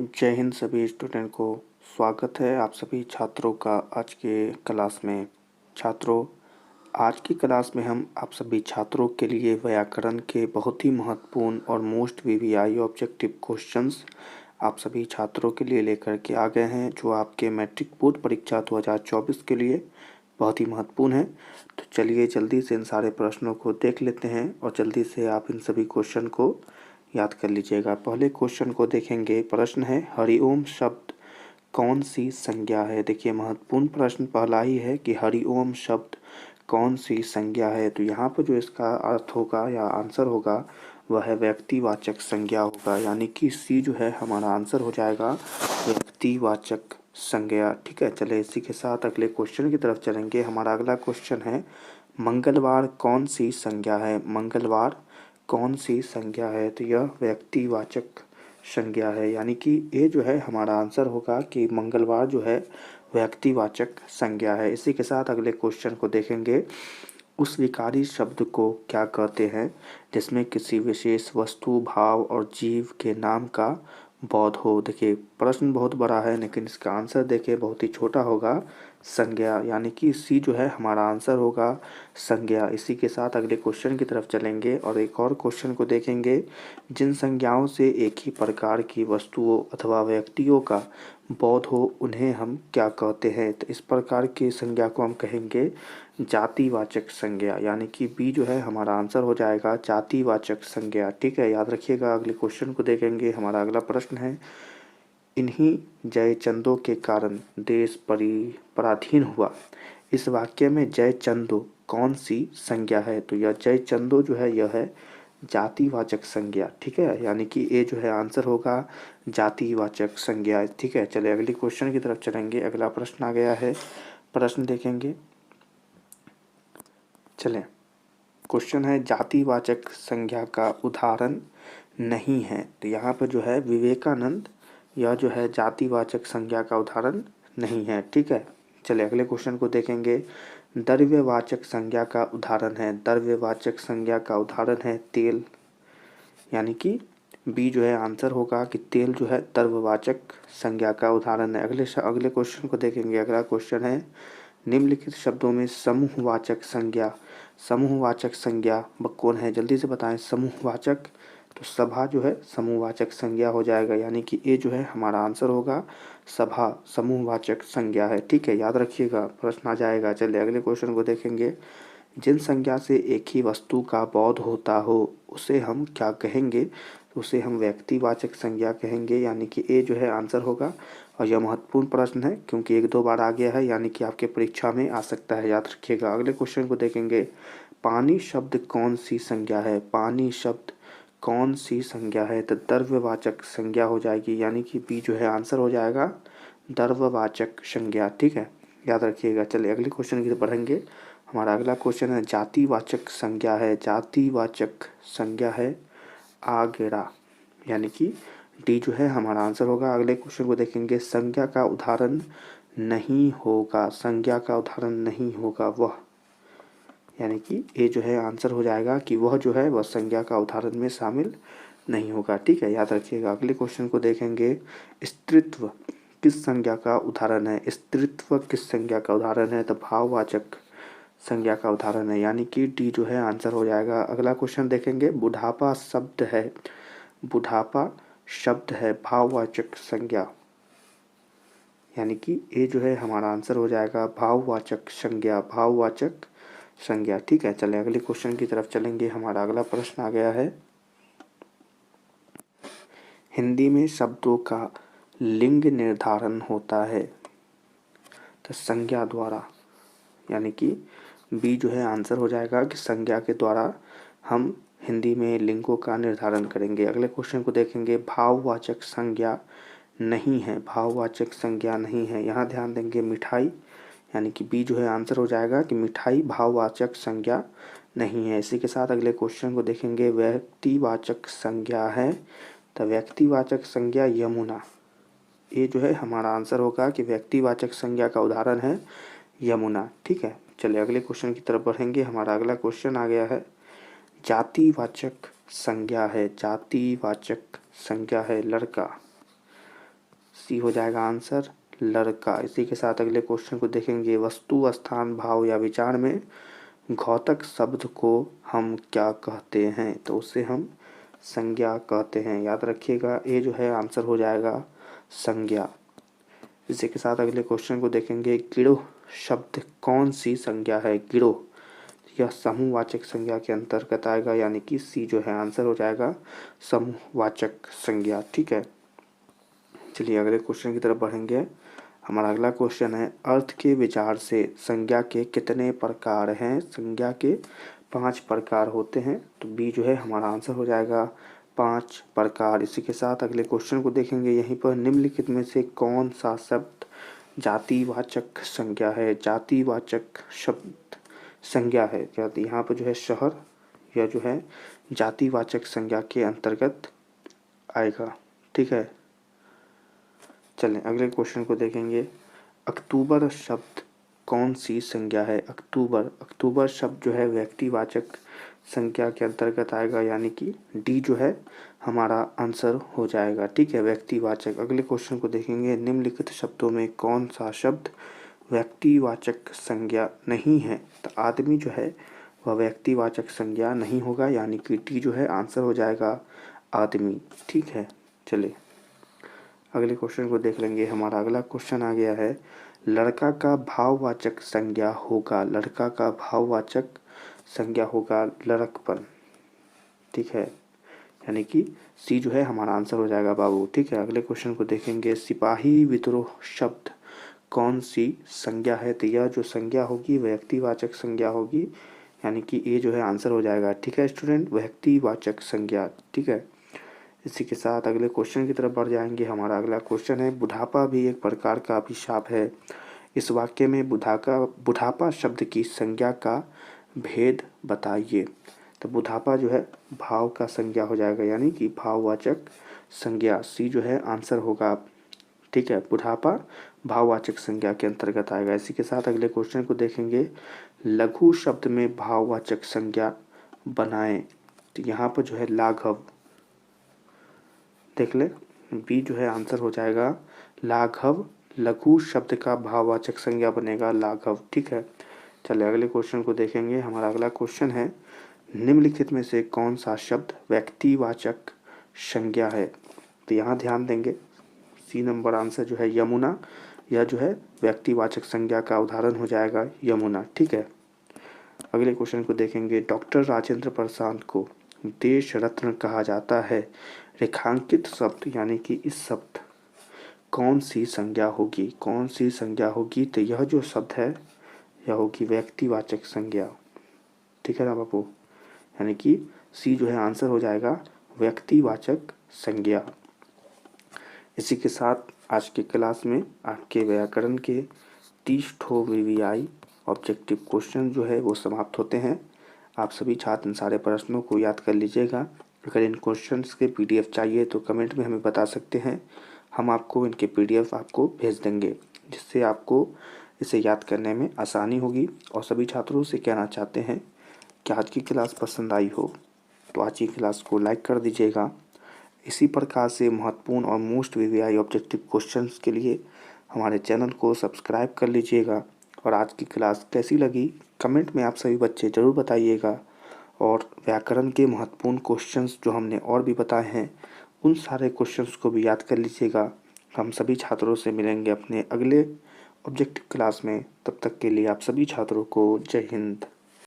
जय हिंद सभी स्टूडेंट को। स्वागत है आप सभी छात्रों का आज के क्लास में। छात्रों, आज की क्लास में हम आप सभी छात्रों के लिए व्याकरण के बहुत ही महत्वपूर्ण और मोस्ट वीवीआई ऑब्जेक्टिव क्वेश्चंस आप सभी छात्रों के लिए लेकर के आ गए हैं, जो आपके मैट्रिक बोर्ड परीक्षा 2024 के लिए बहुत ही महत्वपूर्ण है। तो चलिए जल्दी से इन सारे प्रश्नों को देख लेते हैं और जल्दी से आप इन सभी क्वेश्चन को याद कर लीजिएगा। पहले क्वेश्चन को देखेंगे। प्रश्न है, हरिओम शब्द कौन सी संज्ञा है। देखिए, महत्वपूर्ण प्रश्न पहला ही है कि हरिओम शब्द कौन सी संज्ञा है। तो यहाँ पर जो इसका अर्थ होगा या आंसर होगा वह है व्यक्तिवाचक संज्ञा होगा, यानी कि सी जो है हमारा आंसर हो जाएगा व्यक्तिवाचक संज्ञा। ठीक है, चले इसी के साथ अगले क्वेश्चन की तरफ चलेंगे। हमारा अगला क्वेश्चन है, मंगलवार कौन सी संज्ञा है। मंगलवार कौन सी संज्ञा है। तो यह व्यक्तिवाचक संज्ञा है, यानी कि ये जो है हमारा आंसर होगा कि मंगलवार जो है व्यक्तिवाचक संज्ञा है। इसी के साथ अगले क्वेश्चन को देखेंगे। उस विकारी शब्द को क्या कहते हैं जिसमें किसी विशेष वस्तु, भाव और जीव के नाम का बोध हो। देखिए, प्रश्न बहुत बड़ा है लेकिन इसका आंसर देखिए बहुत ही छोटा होगा, संज्ञा, यानी कि सी जो है हमारा आंसर होगा संज्ञा। इसी के साथ अगले क्वेश्चन की तरफ चलेंगे और एक और क्वेश्चन को देखेंगे। जिन संज्ञाओं से एक ही प्रकार की वस्तुओं अथवा व्यक्तियों का बोध हो उन्हें हम क्या कहते हैं। तो इस प्रकार की संज्ञा को हम कहेंगे जातिवाचक संज्ञा, यानी कि बी जो है हमारा आंसर हो जाएगा जातिवाचक संज्ञा। ठीक है, याद रखिएगा। अगले क्वेश्चन को देखेंगे। हमारा अगला प्रश्न है, इन्हीं जयचंदों के कारण देश पराधीन हुआ। इस वाक्य में जयचंदो कौन सी संज्ञा है। तो यह जयचंदो जो है यह है जातिवाचक संज्ञा। ठीक है, यानी कि ए जो है आंसर होगा जातिवाचक संज्ञा। ठीक है, चले अगले क्वेश्चन की तरफ चलेंगे। अगला प्रश्न आ गया है, प्रश्न देखेंगे। चलें, क्वेश्चन है, जातिवाचक संज्ञा का उदाहरण नहीं है। तो यहाँ पर जो है विवेकानंद, यह जो है जातिवाचक संज्ञा का उदाहरण नहीं है। ठीक है, चलिए अगले क्वेश्चन को देखेंगे। द्रव्यवाचक संज्ञा का उदाहरण है। द्रव्यवाचक संज्ञा का उदाहरण है तेल, यानी कि बी जो है आंसर होगा कि तेल जो है द्रव्यवाचक संज्ञा का उदाहरण है। अगले क्वेश्चन को देखेंगे। अगला क्वेश्चन है, निम्नलिखित शब्दों में समूहवाचक संज्ञा, समूहवाचक संज्ञा कौन है। जल्दी से बताएं। समूहवाचक, तो सभा जो है समूहवाचक संज्ञा हो जाएगा, यानी कि ए जो है हमारा आंसर होगा सभा समूहवाचक संज्ञा है। ठीक है, याद रखिएगा, प्रश्न आ जाएगा। चलिए अगले क्वेश्चन को देखेंगे। जिन संज्ञा से एक ही वस्तु का बोध होता हो उसे हम क्या कहेंगे। उसे हम व्यक्तिवाचक संज्ञा कहेंगे, यानी कि ए जो है आंसर होगा। और यह महत्वपूर्ण प्रश्न है क्योंकि एक दो बार आ गया है, यानी कि आपके परीक्षा में आ सकता है, याद रखिएगा। अगले क्वेश्चन को देखेंगे। पानी शब्द कौन सी संज्ञा है। पानी शब्द कौन सी संज्ञा है। तो द्रव्यवाचक संज्ञा हो जाएगी, यानी कि बी जो है आंसर हो जाएगा द्रव्यवाचक संज्ञा। ठीक है, याद रखिएगा। चलिए अगले क्वेश्चन की तरफ बढ़ेंगे। हमारा अगला क्वेश्चन है, जातिवाचक संज्ञा है। जातिवाचक संज्ञा है आगेरा, यानी कि डी जो है हमारा आंसर होगा। अगले क्वेश्चन को देखेंगे। संज्ञा का उदाहरण नहीं होगा। संज्ञा का उदाहरण नहीं होगा वह, यानी कि ए जो है आंसर हो जाएगा कि वह जो है वह संज्ञा का उदाहरण में शामिल नहीं होगा। ठीक है, याद रखिएगा। अगले क्वेश्चन को देखेंगे। स्त्रीत्व किस संज्ञा का उदाहरण है। स्त्रीत्व किस संज्ञा का उदाहरण है। तो भाववाचक संज्ञा का उदाहरण है, यानी कि डी जो है आंसर हो जाएगा। अगला क्वेश्चन देखेंगे। बुढ़ापा शब्द है, बुढ़ापा शब्द है भाववाचक संज्ञा, यानी कि ए जो है हमारा आंसर हो जाएगा भाववाचक संज्ञा, भाववाचक संज्ञा। ठीक है, चले अगले क्वेश्चन की तरफ चलेंगे। हमारा अगला प्रश्न आ गया है, हिंदी में शब्दों का लिंग निर्धारण होता है तो संज्ञा द्वारा, यानी कि बी जो है आंसर हो जाएगा कि संज्ञा के द्वारा हम हिंदी में लिंगों का निर्धारण करेंगे। अगले क्वेश्चन को देखेंगे। भाववाचक संज्ञा नहीं है, भाववाचक संज्ञा नहीं है। यहाँ ध्यान देंगे मिठाई, यानी कि बी जो है आंसर हो जाएगा कि मिठाई भाववाचक संज्ञा नहीं है। इसी के साथ अगले क्वेश्चन को देखेंगे। व्यक्तिवाचक संज्ञा है तो व्यक्तिवाचक संज्ञा यमुना, ये जो है हमारा आंसर होगा कि व्यक्तिवाचक संज्ञा का उदाहरण है यमुना। ठीक है, चलिए अगले क्वेश्चन की तरफ बढ़ेंगे। हमारा अगला क्वेश्चन आ गया है, जातिवाचक संज्ञा है, जातिवाचक संज्ञा है लड़का, सी हो जाएगा आंसर लड़का। इसी के साथ अगले क्वेश्चन को देखेंगे। वस्तु, स्थान, भाव या विचार में घोतक शब्द को हम क्या कहते हैं? तो उसे हम संज्ञा कहते हैं। याद रखिएगा, ये जो है आंसर हो जाएगा संज्ञा। इसी के साथ अगले क्वेश्चन को देखेंगे। गिरोह शब्द कौन सी संज्ञा है? गिरोह यह समूहवाचक संज्ञा के अंतर्गत आएगा, यानी कि सी जो है आंसर हो जाएगा समूहवाचक संज्ञा। ठीक है, चलिए अगले क्वेश्चन की तरफ बढ़ेंगे। हमारा अगला क्वेश्चन है, अर्थ के विचार से संज्ञा के कितने प्रकार हैं? संज्ञा के 5 प्रकार होते हैं, तो बी जो है हमारा आंसर हो जाएगा 5 प्रकार। इसी के साथ अगले क्वेश्चन को देखेंगे। यहीं पर निम्नलिखित में से कौन सा शब्द जातिवाचक संज्ञा है? जातिवाचक शब्द संज्ञा है। यहाँ पर जो है शहर, यह जो है जातिवाचक संज्ञा के अंतर्गत आएगा। ठीक है, चलें अगले क्वेश्चन को देखेंगे। अक्टूबर शब्द कौन सी संज्ञा है? अक्टूबर शब्द जो है व्यक्तिवाचक संज्ञा के अंतर्गत आएगा, यानी कि डी जो है हमारा आंसर हो जाएगा। ठीक है, व्यक्तिवाचक। अगले क्वेश्चन को देखेंगे। निम्नलिखित शब्दों में कौन सा शब्द व्यक्तिवाचक संज्ञा नहीं है? तो आदमी जो है वह व्यक्तिवाचक संज्ञा नहीं होगा, यानी कि डी जो है आंसर हो जाएगा आदमी। ठीक है, चलिए अगले क्वेश्चन को देख लेंगे। हमारा अगला क्वेश्चन आ गया है, लड़का का भाववाचक संज्ञा होगा। लड़का का भाववाचक संज्ञा होगा लड़कपन। ठीक है, यानी कि सी जो है हमारा आंसर हो जाएगा बाबू। ठीक है, अगले क्वेश्चन को देखेंगे। सिपाही विद्रोह शब्द कौन सी संज्ञा है? तो यह जो संज्ञा होगी व्यक्तिवाचक संज्ञा होगी, यानी कि ये जो है आंसर हो जाएगा। ठीक है स्टूडेंट, व्यक्तिवाचक संज्ञा। ठीक है, इसी के साथ अगले क्वेश्चन की तरफ बढ़ जाएंगे। हमारा अगला क्वेश्चन है, बुढ़ापा भी एक प्रकार का अभिशाप है। इस वाक्य में बुढ़ापा शब्द की संज्ञा का भेद बताइए। तो बुढ़ापा जो है भाव का संज्ञा हो जाएगा, यानी कि भाववाचक संज्ञा। सी जो है आंसर होगा। ठीक है, बुढ़ापा भाववाचक संज्ञा के अंतर्गत आएगा। इसी के साथ अगले क्वेश्चन को देखेंगे। लघु शब्द में भाववाचक संज्ञा बनाएं। तो यहाँ पर जो है लाघव, देख ले, बी जो है आंसर हो जाएगा लाघव। लघु शब्द का भाववाचक संज्ञा बनेगा लाघव। ठीक है, चलिए अगले क्वेश्चन को देखेंगे। हमारा अगला क्वेश्चन है, निम्नलिखित में से कौन सा शब्द व्यक्तिवाचक संज्ञा है? तो यहाँ ध्यान देंगे, सी नंबर आंसर जो है यमुना, यह जो है व्यक्तिवाचक संज्ञा का उदाहरण हो जाएगा यमुना। ठीक है, अगले क्वेश्चन को देखेंगे। डॉक्टर राजेंद्र प्रसाद को देश रत्न कहा जाता है। रेखांकित शब्द, यानी कि इस शब्द कौन सी संज्ञा होगी? कौन सी संज्ञा होगी? तो यह जो शब्द है यह होगी व्यक्तिवाचक संज्ञा। ठीक है ना बाबू, यानी कि सी जो है आंसर हो जाएगा व्यक्तिवाचक संज्ञा। इसी के साथ आज के क्लास में आपके व्याकरण के 30 ठो वीवीआई ऑब्जेक्टिव क्वेश्चन जो है वो समाप्त होते हैं। आप सभी छात्र इन सारे प्रश्नों को याद कर लीजिएगा। अगर इन क्वेश्चंस के पीडीएफ चाहिए तो कमेंट में हमें बता सकते हैं, हम आपको इनके पीडीएफ आपको भेज देंगे, जिससे आपको इसे याद करने में आसानी होगी। और सभी छात्रों से कहना चाहते हैं कि आज की क्लास पसंद आई हो तो आज की क्लास को लाइक कर दीजिएगा। इसी प्रकार से महत्वपूर्ण और मोस्ट वीवीआई ऑब्जेक्टिव क्वेश्चंस के लिए हमारे चैनल को सब्सक्राइब कर लीजिएगा। और आज की क्लास कैसी लगी कमेंट में आप सभी बच्चे ज़रूर बताइएगा। और व्याकरण के महत्वपूर्ण क्वेश्चंस जो हमने और भी बताए हैं उन सारे क्वेश्चंस को भी याद कर लीजिएगा। हम सभी छात्रों से मिलेंगे अपने अगले ऑब्जेक्टिव क्लास में। तब तक के लिए आप सभी छात्रों को जय हिंद।